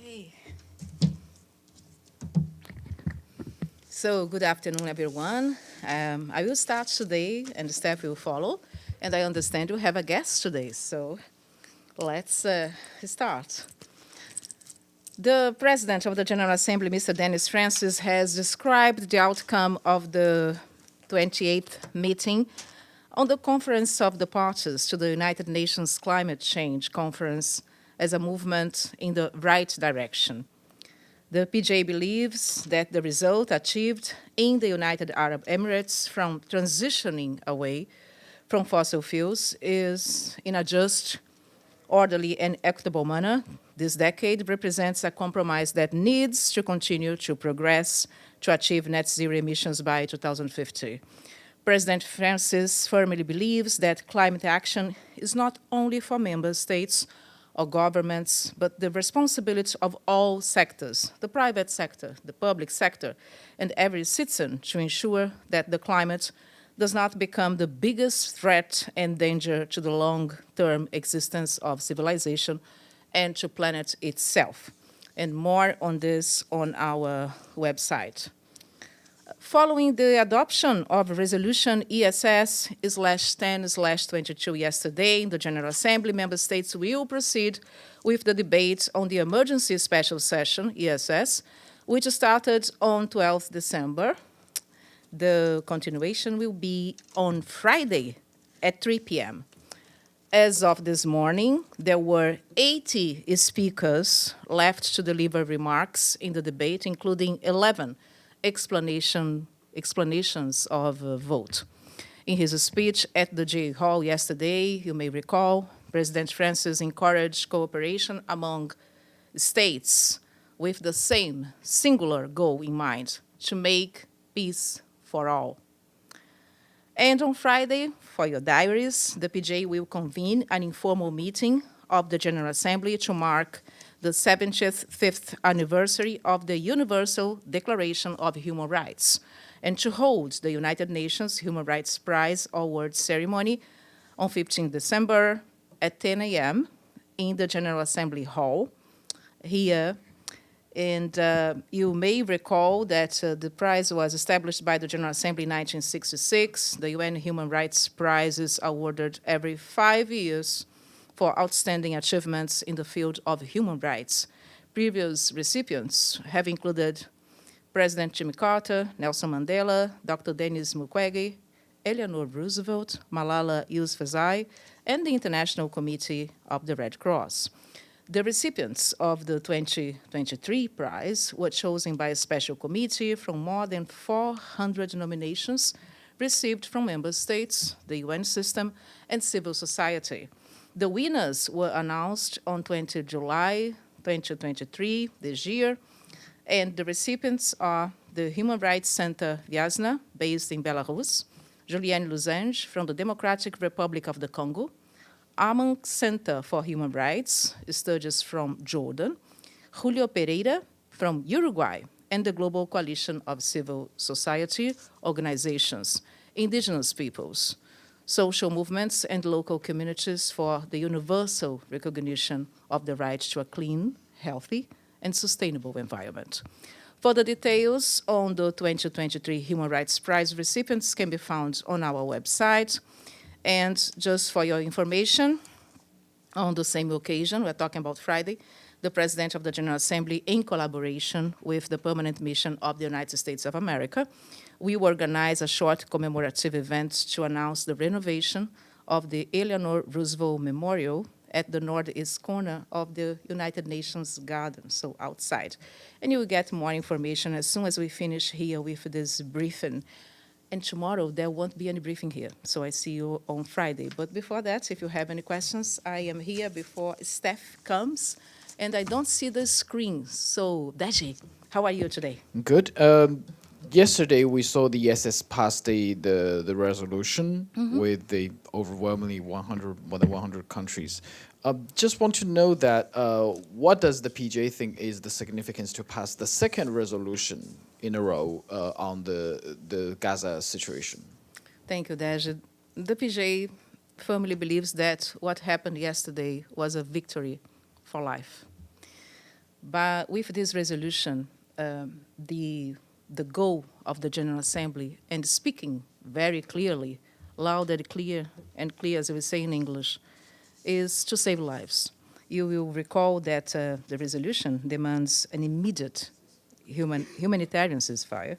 Okay. So, good afternoon, everyone. I will start today, and the staff will follow. And I understand we have a guest today, so let's start. The President of the General Assembly, Mr. Dennis Francis, has described the outcome of the 28th meeting on the Conference of the Parties to the United Nations Climate Change Conference as a movement in the right direction. The PJ believes that the result achieved in the United Arab Emirates from transitioning away from fossil fuels is in a just, orderly, and equitable manner. This decade represents a compromise that needs to continue to progress to achieve net zero emissions by 2050. President Francis firmly believes that climate action is not only for member states or governments, but the responsibility of all sectors, the private sector, the public sector, and every citizen to ensure that the climate does not become the biggest threat and danger to the long-term existence of civilization and to planet itself. And more on this on our website. Following the adoption of Resolution ESS/10/22 yesterday in the General Assembly, member states will proceed with the debate on the Emergency Special Session, ESS, which started on 12th December. The continuation will be on Friday at 3 p.m. As of this morning, there were 80 speakers left to deliver remarks in the debate, including 11 explanations of vote. In his speech at the J Hall yesterday, you may recall, President Francis encouraged cooperation among states with the same singular goal in mind, to make peace for all. And on Friday, for your diaries, the PJ will convene an informal meeting of the General Assembly to mark the 75th anniversary of the Universal Declaration of Human Rights, and to hold the United Nations Human Rights Prize Award ceremony on 15 December at 10 a.m. in the General Assembly Hall here. And you may recall that the prize was established by the General Assembly in 1966. The UN Human Rights Prize is awarded every 5 years for outstanding achievements in the field of human rights. Previous recipients have included President Jimmy Carter, Nelson Mandela, Dr. Denis Mukwege, Eleanor Roosevelt, Malala Yousafzai, and the International Committee of the Red Cross. The recipients of the 2023 prize were chosen by a special committee from more than 400 nominations received from member states, the UN system, and civil society. The winners were announced on 20 July 2023, this year, and the recipients are the Human Rights Center Vyazna, based in Belarus, Juliane Losange from the Democratic Republic of the Congo, Aman Center for Human Rights, studies from Jordan, Julio Pereira from Uruguay, and the Global Coalition of Civil Society Organizations, Indigenous Peoples, social movements, and local communities for the universal recognition of the right to a clean, healthy, and sustainable environment. Further details on the 2023 Human Rights Prize recipients can be found on our website. And just for your information, on the same occasion, we're talking about Friday, the President of the General Assembly, in collaboration with the Permanent Mission of the United States of America, we organize a short commemorative event to announce the renovation of the Eleanor Roosevelt Memorial at the northeast corner of the United Nations Garden, so outside. And you will get more information as soon as we finish here with this briefing. And tomorrow, there won't be any briefing here, so I see you on Friday. But before that, if you have any questions, I am here before Steph comes, and I don't see the screen. So, Deji, how are you today? Good. Yesterday, we saw the SS pass the resolution with the overwhelmingly more than 100 countries. Just want to know that what does the PJ think is the significance to pass the second resolution in a row on the Gaza situation? Thank you, Deji. The PJ firmly believes that what happened yesterday was a victory for life. But with this resolution, the goal of the General Assembly, and speaking very clearly, loud and clear, as we say in English, is to save lives. You will recall that the resolution demands an immediate humanitarian ceasefire.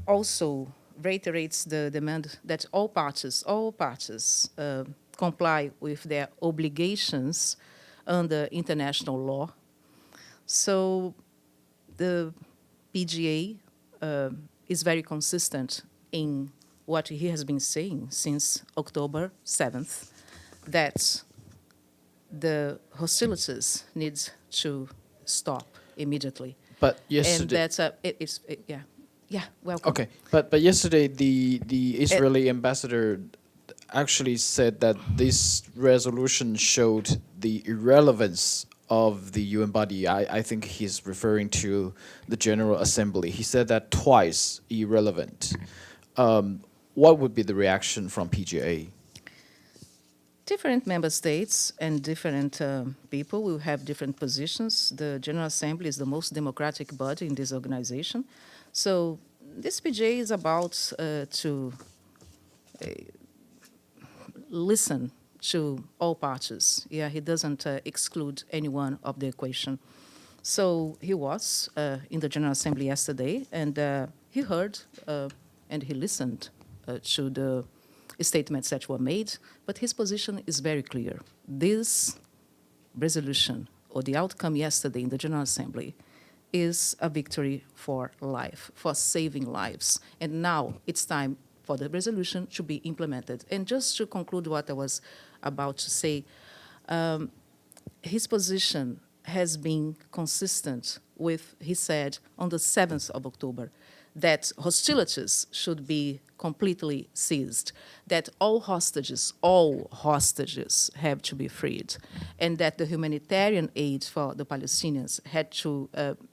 Also reiterates the demand that all parties comply with their obligations under international law. So the PGA is very consistent in what he has been saying since October 7th, that the hostilities need to stop immediately. But yesterday, And that's welcome. okay. But yesterday, the Israeli ambassador actually said that this resolution showed the irrelevance of the UN body. I think he's referring to the General Assembly. He said that twice, irrelevant. What would be the reaction from PGA? Different member states and different people will have different positions. The General Assembly is the most democratic body in this organization. So this PGA is about to listen to all parties. Yeah, he doesn't exclude anyone of the equation. So he was in the General Assembly yesterday, and he heard and he listened to the statements that were made, but his position is very clear. This resolution, or the outcome yesterday in the General Assembly, is a victory for life, for saving lives. And now it's time for the resolution to be implemented. And just to conclude what I was about to say, his position has been consistent with, he said, on the 7th of October, that hostilities should be completely ceased, that all hostages have to be freed, and that the humanitarian aid for the Palestinians had to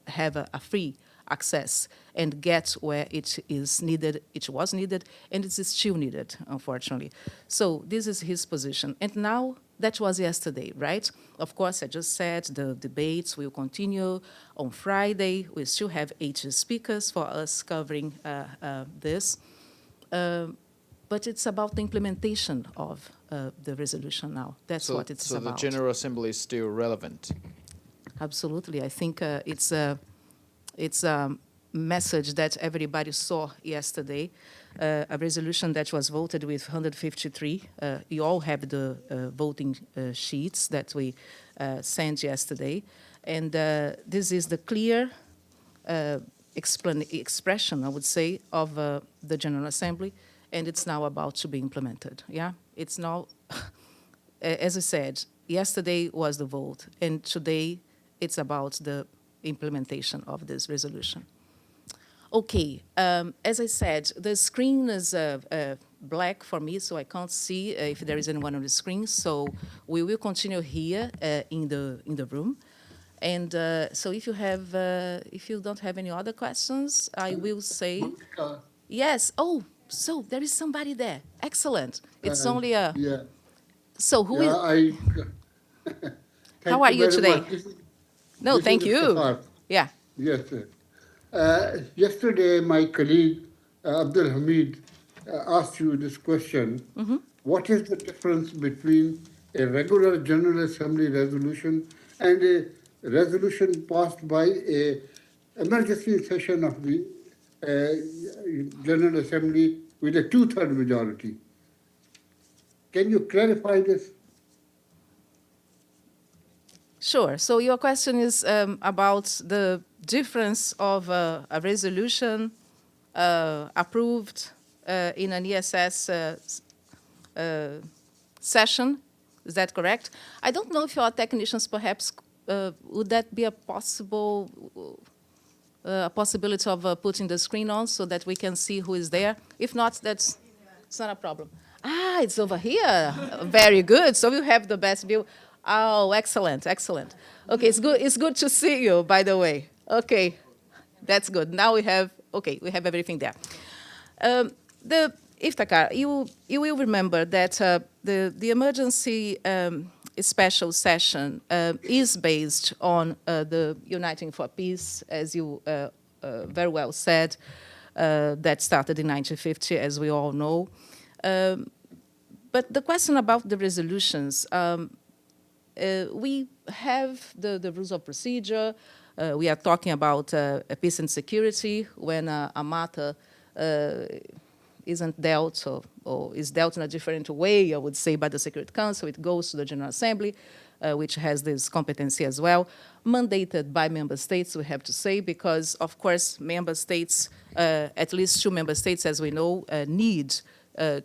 have a free access and get where it is needed, it was needed, and it is still needed, unfortunately. So this is his position. And now, that was yesterday, right? Of course, I just said the debates will continue on Friday. We still have 80 speakers for us covering this. But it's about the implementation of the resolution now. That's what it's about. So the General Assembly is still relevant? Absolutely. I think it's a message that everybody saw yesterday, a resolution that was voted with 153. You all have the voting sheets that we sent yesterday. And this is the clear expression, I would say, of the General Assembly, and it's now about to be implemented. Yeah, it's now, as I said, yesterday was the vote, and today it's about the implementation of this resolution. Okay, as I said, the screen is black for me, so I can't see if there is anyone on the screen. So we will continue here in the room. And so if you don't have any other questions, I will say yes. Oh, so there is somebody there. Excellent. It's only a. Yeah. So who is? Thank How are you very today? much. No, This thank is you. Iftihar. Yeah. Yes, sir. Yesterday, my colleague Abdul Hamid asked you this question. Mm-hmm. What is the difference between a regular General Assembly resolution and a resolution passed by a emergency session of the General Assembly with a two-thirds majority? Can you clarify this? Sure. So your question is about the difference of a resolution approved in an ESS session. Is that correct? I don't know if your technicians perhaps would that be a possibility of putting the screen on so that we can see who is there. If not, it's not a problem. Ah, it's over here. Very good. So you have the best view. Oh, excellent, excellent. Okay, it's good. It's good to see you, by the way. Okay, that's good. Now we have everything there. The Iftikhar, you will remember that the emergency special session is based on the Uniting for Peace, as you very well said, that started in 1950, as we all know. But the question about the resolutions, we have the rules of procedure. We are talking about peace and security when a matter isn't dealt or is dealt in a different way, I would say, by the Security Council. It goes to the General Assembly, which has this competency as well, mandated by member states, we have to say, because, of course, member states, at least 2 member states, as we know, need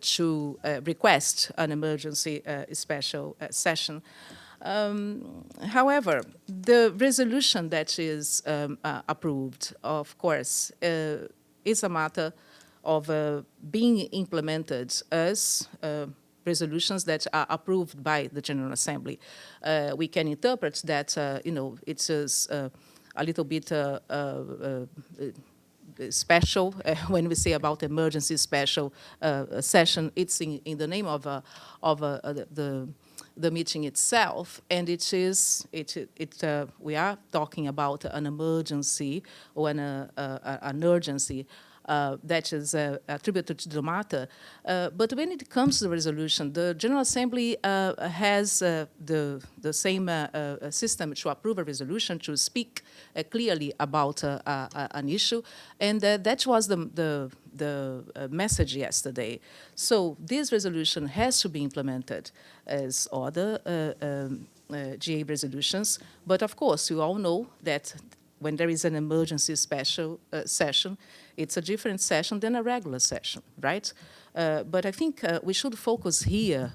to request an emergency special session. However, the resolution that is approved, of course, is a matter of being implemented as resolutions that are approved by the General Assembly. We can interpret that, it is a little bit special when we say about emergency special session. It's in the name of the meeting itself, and we are talking about an emergency or an urgency that is attributed to the matter. But when it comes to the resolution, the General Assembly has the same system to approve a resolution, to speak clearly about an issue, and that was the message yesterday. So this resolution has to be implemented as other GA resolutions, but of course you all know that when there is an emergency special session, it's a different session than a regular session, right? But I think we should focus here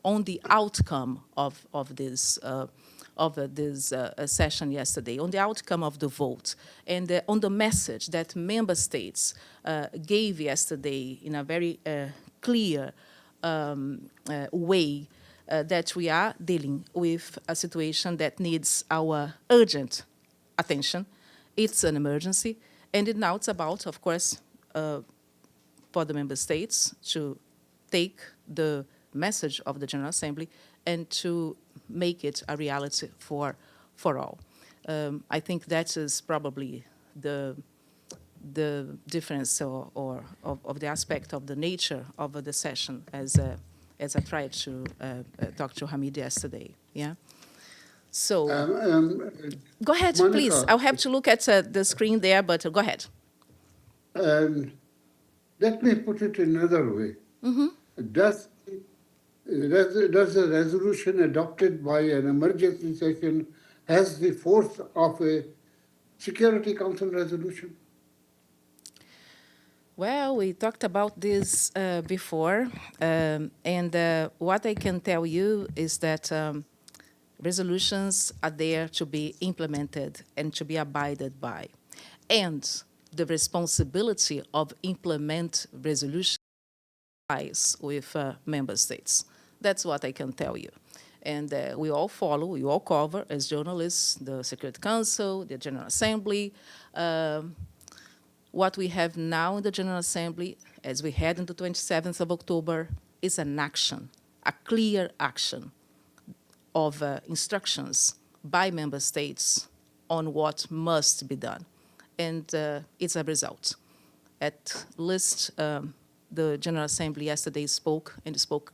on the outcome of this session yesterday, on the outcome of the vote, and on the message that member states gave yesterday in a very clear way that we are dealing with a situation that needs our urgent attention. It's an emergency, and now it's about, of course, for the member states to take the message of the General Assembly and to make it a reality for all. I think that is probably the difference or of the aspect of the nature of the session as I tried to talk to Hamid yesterday. Yeah. So go ahead, Monica, please. I'll have to look at the screen there, but go ahead. Let me put it another way. Mm-hmm. Does a resolution adopted by an emergency session has the force of a Security Council resolution? Well, we talked about this before, and what I can tell you is that resolutions are there to be implemented and to be abided by. And the responsibility of implement resolutions lies with member states. That's what I can tell you. And we all follow, we all cover, as journalists, the Security Council, the General Assembly. What we have now in the General Assembly, as we had on the 27th of October, is an action, a clear action of instructions by member states on what must be done. And it's a result. At least the General Assembly yesterday spoke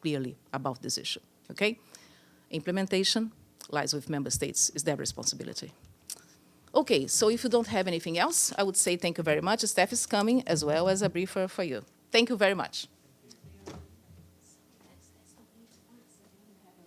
clearly about this issue, okay? Implementation lies with member states, is their responsibility. Okay, so if you don't have anything else, I would say thank you very much. Staff is coming as well as a briefer for you. Thank you very much.